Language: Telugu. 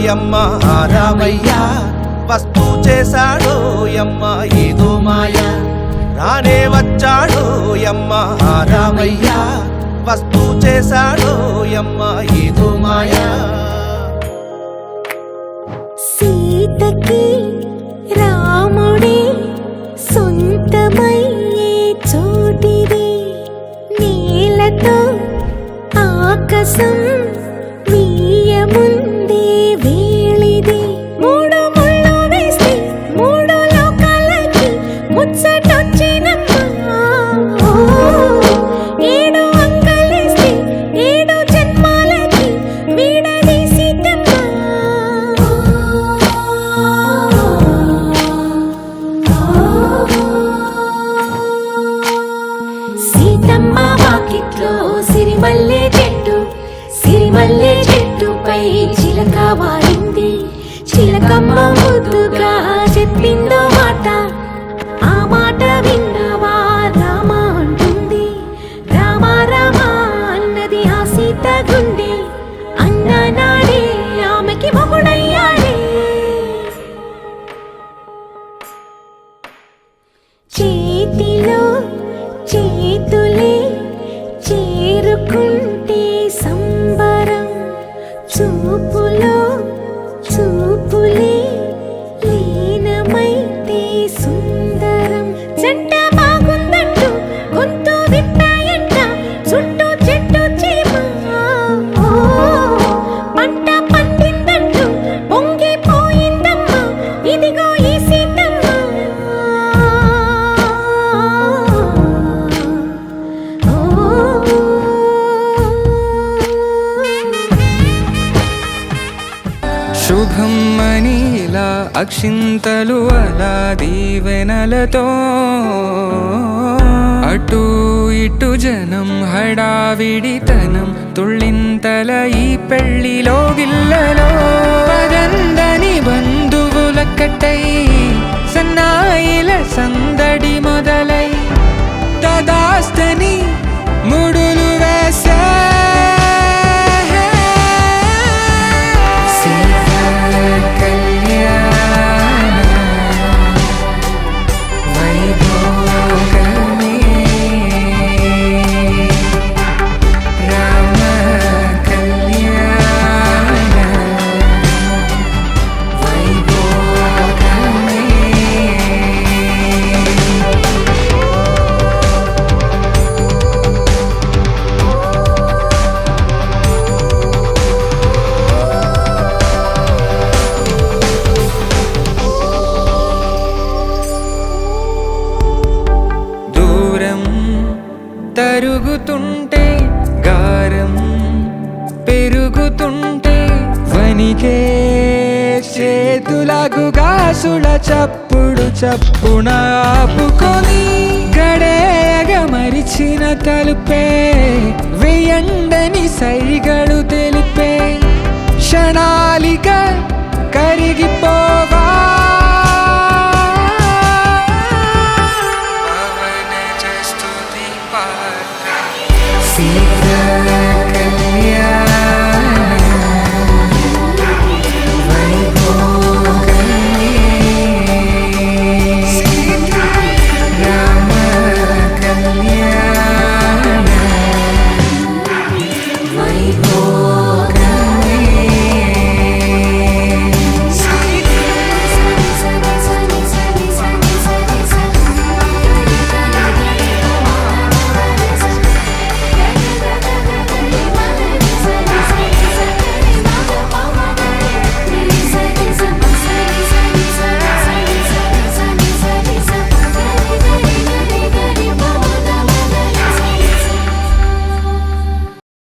యమ్మ రామయ్య వస్తూ చేశాడో యమ్మ ఏదో మాయ రానే వచ్చాడో యమ్మ రామయ్య వస్తూ చేశాడో యమ్మ ఏదో మాయ సీతకి రాముడే సొంతమయ్యే చోటిది నీలతో ఆకాశం వీయముందే వేళిది మూడు ముళ్ళు వేస్తే మూడు లోకాలకి ముచ్చటొచ్చినమ్మా ఏడు అంకలేస్తే ఏడు జన్మాలకి వీడదీసితమ్మా సీతమ్మ వాకిట్లో సిరిమల్లె చెట్టు సిరిమల్లె చెట్టుపై చిలక వారింది చిలకమ్మ ముద్దుగా చెప్పిందో మాట ఆ మాట విన్నవా రామ అంటుంది రామ రామ అన్నది ఆ సీత గుండె అన్న నాడే ఆమెకి మొగుడయ్యాడే చేతిలో చేతులే చేరుకుంటే సంబరం చూపులో చూపులే లీనమైతే సుందరం జంట బాగుందంటూ గొంతు విప్పాయంట చుట్టూ చెట్టు చీమ పంట పండిందంటూ పొంగిపోయిందమ్మా ఇదిగో ఈ సీతమ్మ శుభం మనీలా అక్షింతలు అలా దీవెనలతో అటు ఇటు జనం హడావిడితనం తుళ్ళింతల ఈ పెళ్లిలో గిల్లలో పదందని బంధువులక్కటై సన్నాయిల సందడి మొదలై తదాస్తని ముడులు వేసే తరుగుతుంటే గారం పెరుగుతుంటే వనికే చేతులకు గాసుల చప్పుడు చప్పున ఆపుకొని గడేగ మరిచిన తలుపే వేయండని సైగడు తెలిపే క్షణాలిక కరిగిపోవా See